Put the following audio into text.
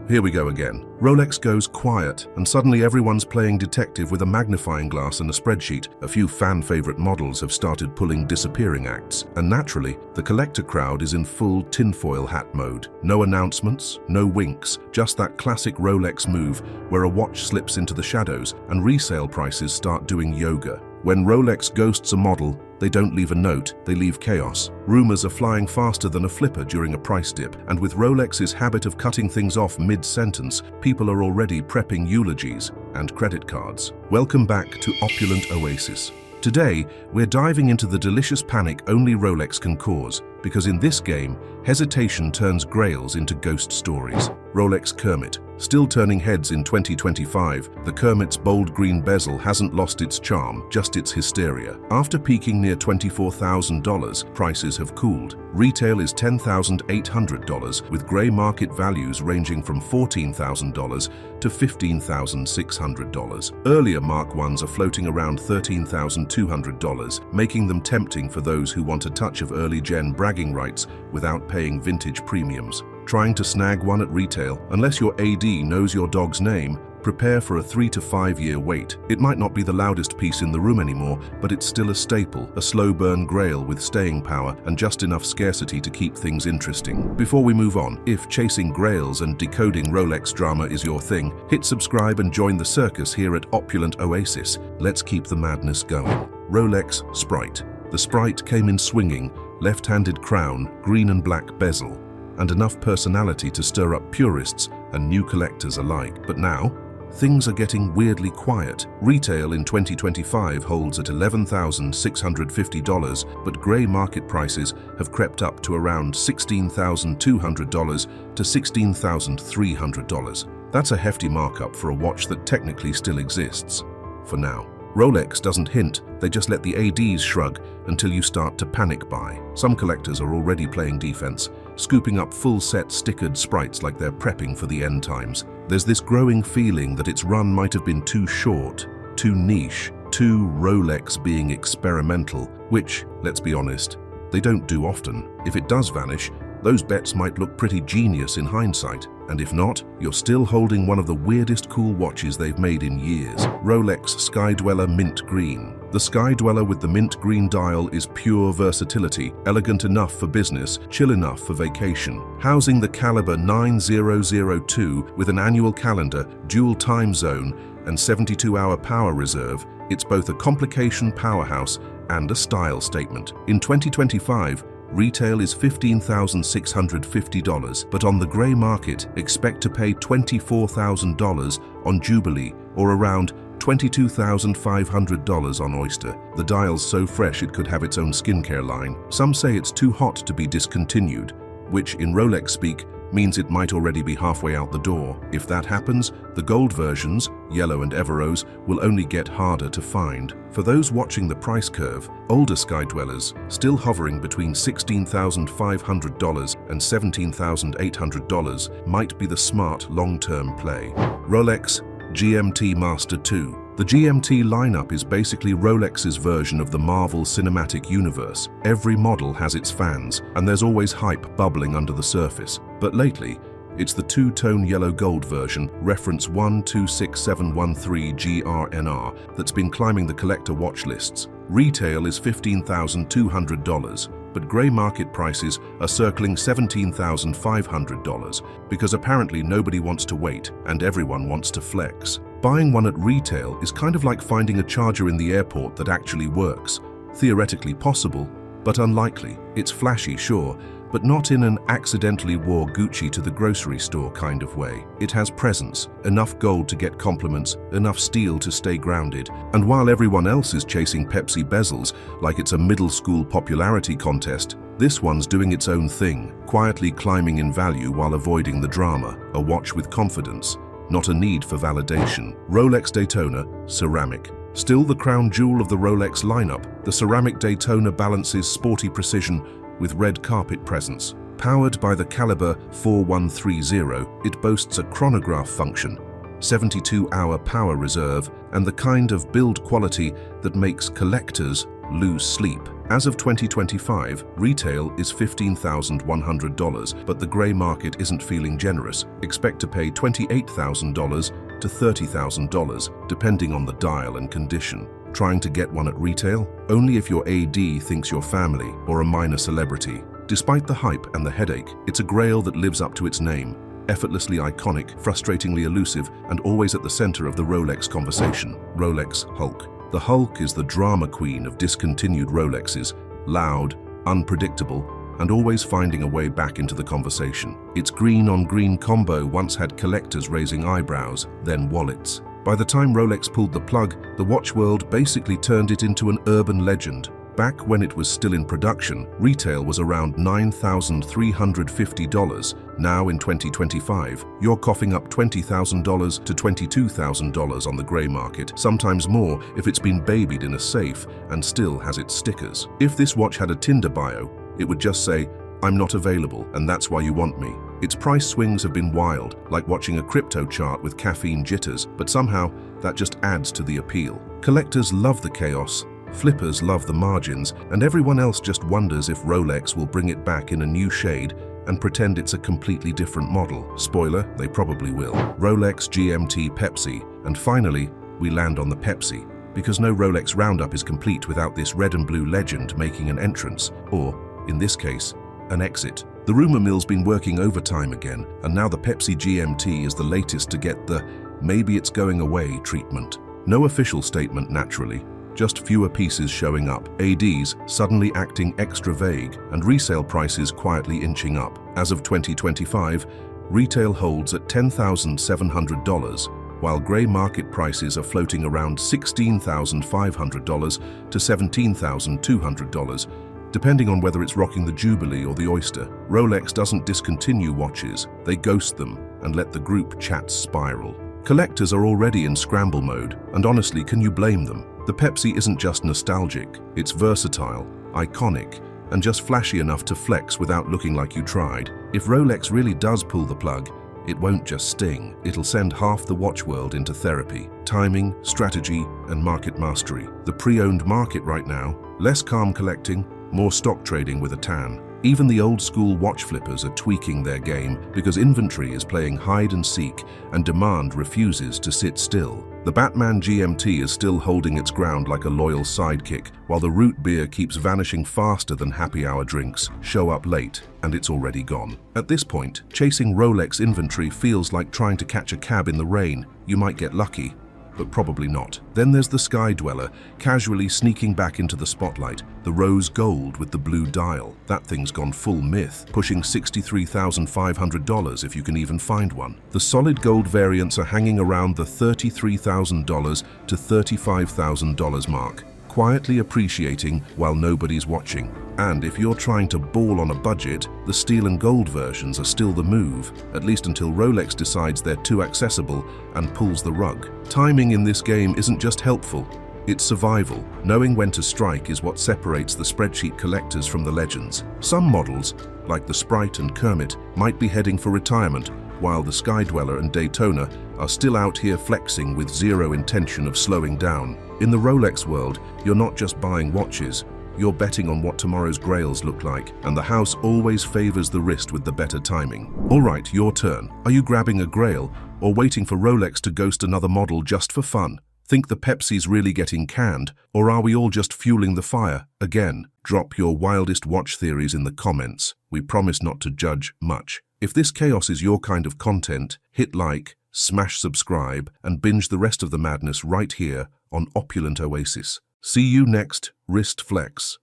here we go again. Rolex goes quiet, and suddenly everyone's playing detective with a magnifying glass and a spreadsheet. A few fan-favorite models have started pulling disappearing acts, and naturally, the collector crowd is in full tinfoil hat mode. No announcements, no winks, just that classic Rolex move where a watch slips into the shadows and resale prices start doing yoga. When Rolex ghosts a model, they don't leave a note, they leave chaos. Rumors are flying faster than a flipper during a price dip, and with Rolex's habit of cutting things off mid-sentence, people are already prepping eulogies and credit cards. Welcome back to Opulent Oasis. Today, we're diving into the delicious panic only Rolex can cause, because in this game, hesitation turns grails into ghost stories. Rolex Kermit. Still turning heads in 2025, the Kermit's bold green bezel hasn't lost its charm, just its hysteria. After peaking near $24,000, prices have cooled. Retail is $10,800, with grey market values ranging from $14,000 to $15,600. Earlier Mark 1s are floating around $13,200, making them tempting for those who want a touch of early-gen bragging rights without paying vintage premiums. Trying to snag one at retail, unless your AD knows your dog's name, prepare for a 3 to 5 year wait. It might not be the loudest piece in the room anymore, but it's still a staple, a slow-burn grail with staying power and just enough scarcity to keep things interesting. Before we move on, if chasing grails and decoding Rolex drama is your thing, hit subscribe and join the circus here at Opulent Oasis. Let's keep the madness going. Rolex Sprite. The Sprite came in swinging, left-handed crown, green and black bezel, and enough personality to stir up purists and new collectors alike. But now, things are getting weirdly quiet. Retail in 2025 holds at $11,650, but grey market prices have crept up to around $16,200 to $16,300. That's a hefty markup for a watch that technically still exists. For now. Rolex doesn't hint, they just let the ADs shrug until you start to panic buy. Some collectors are already playing defense, scooping up full-set stickered sprites like they're prepping for the end times. There's this growing feeling that its run might have been too short, too niche, too Rolex being experimental, which, let's be honest, they don't do often. If it does vanish, those bets might look pretty genius in hindsight. And if not, you're still holding one of the weirdest cool watches they've made in years. Rolex Sky Dweller Mint Green. The Sky Dweller with the mint green dial is pure versatility, elegant enough for business, chill enough for vacation. Housing the caliber 9002 with an annual calendar, dual time zone, and 72-hour power reserve, it's both a complication powerhouse and a style statement. In 2025, retail is $15,650, but on the grey market, expect to pay $24,000 on Jubilee or around $22,500 on Oyster. The dial's so fresh it could have its own skincare line. Some say it's too hot to be discontinued, which in Rolex speak means it might already be halfway out the door. If that happens, the gold versions, yellow and Everose, will only get harder to find. For those watching the price curve, older Sky Dwellers, still hovering between $16,500 and $17,800, might be the smart long-term play. Rolex GMT-Master 2. The GMT lineup is basically Rolex's version of the Marvel Cinematic Universe. Every model has its fans, and there's always hype bubbling under the surface. But lately, it's the two-tone yellow-gold version, reference 126713GRNR, that's been climbing the collector watch lists. Retail is $15,200, but grey market prices are circling $17,500 because apparently nobody wants to wait and everyone wants to flex. Buying one at retail is kind of like finding a charger in the airport that actually works. Theoretically possible, but unlikely. It's flashy, sure, but not in an accidentally wore Gucci to the grocery store kind of way. It has presence, enough gold to get compliments, enough steel to stay grounded. And while everyone else is chasing Pepsi bezels like it's a middle school popularity contest, this one's doing its own thing, quietly climbing in value while avoiding the drama. A watch with confidence, not a need for validation. Rolex Daytona, ceramic. Still the crown jewel of the Rolex lineup, the ceramic Daytona balances sporty precision with red carpet presence. Powered by the caliber 4130, it boasts a chronograph function, 72-hour power reserve, and the kind of build quality that makes collectors lose sleep. As of 2025, retail is $15,100, but the grey market isn't feeling generous. Expect to pay $28,000 to $30,000, depending on the dial and condition. Trying to get one at retail? Only if your AD thinks you're family or a minor celebrity. Despite the hype and the headache, it's a grail that lives up to its name. Effortlessly iconic, frustratingly elusive, and always at the center of the Rolex conversation. Rolex Hulk. The Hulk is the drama queen of discontinued Rolexes, loud, unpredictable, and always finding a way back into the conversation. Its green-on-green combo once had collectors raising eyebrows, then wallets. By the time Rolex pulled the plug, the watch world basically turned it into an urban legend. Back when it was still in production, retail was around $9,350. Now in 2025, you're coughing up $20,000 to $22,000 on the grey market, sometimes more if it's been babied in a safe and still has its stickers. If this watch had a Tinder bio, it would just say, "I'm not available, and that's why you want me." Its price swings have been wild, like watching a crypto chart with caffeine jitters, but somehow that just adds to the appeal. Collectors love the chaos, flippers love the margins, and everyone else just wonders if Rolex will bring it back in a new shade and pretend it's a completely different model. Spoiler, they probably will. Rolex, GMT, Pepsi, and finally, we land on the Pepsi, because no Rolex roundup is complete without this red and blue legend making an entrance, or, in this case, an exit. The rumor mill's been working overtime again, and now the Pepsi GMT is the latest to get the "maybe it's going away" treatment. No official statement, naturally, just fewer pieces showing up, ADs suddenly acting extra vague, and resale prices quietly inching up. As of 2025, retail holds at $10,700, while grey market prices are floating around $16,500 to $17,200, depending on whether it's rocking the Jubilee or the Oyster. Rolex doesn't discontinue watches, they ghost them and let the group chats spiral. Collectors are already in scramble mode, and honestly, can you blame them? The Pepsi isn't just nostalgic, it's versatile, iconic, and just flashy enough to flex without looking like you tried. If Rolex really does pull the plug, it won't just sting, it'll send half the watch world into therapy. Timing, strategy, and market mastery. The pre-owned market right now, less calm collecting, more stock trading with a tan. Even the old-school watch flippers are tweaking their game because inventory is playing hide and seek and demand refuses to sit still. The Batman GMT is still holding its ground like a loyal sidekick, while the root beer keeps vanishing faster than happy hour drinks. Show up late, and it's already gone. At this point, chasing Rolex inventory feels like trying to catch a cab in the rain. You might get lucky, but probably not. Then there's the Sky Dweller, casually sneaking back into the spotlight, the rose gold with the blue dial. That thing's gone full myth, pushing $63,500 if you can even find one. The solid gold variants are hanging around the $33,000 to $35,000 mark, quietly appreciating while nobody's watching. And if you're trying to ball on a budget, the steel and gold versions are still the move, at least until Rolex decides they're too accessible and pulls the rug. Timing in this game isn't just helpful, it's survival. Knowing when to strike is what separates the spreadsheet collectors from the legends. Some models, like the Sprite and Kermit, might be heading for retirement, while the Sky Dweller and Daytona are still out here flexing with zero intention of slowing down. In the Rolex world, you're not just buying watches, you're betting on what tomorrow's grails look like, and the house always favors the wrist with the better timing. All right, your turn. Are you grabbing a grail or waiting for Rolex to ghost another model just for fun? Think the Pepsi's really getting canned, or are we all just fueling the fire? Again, drop your wildest watch theories in the comments. We promise not to judge much. If this chaos is your kind of content, hit like, smash subscribe, and binge the rest of the madness right here on Opulent Oasis. See you next Wrist Flex.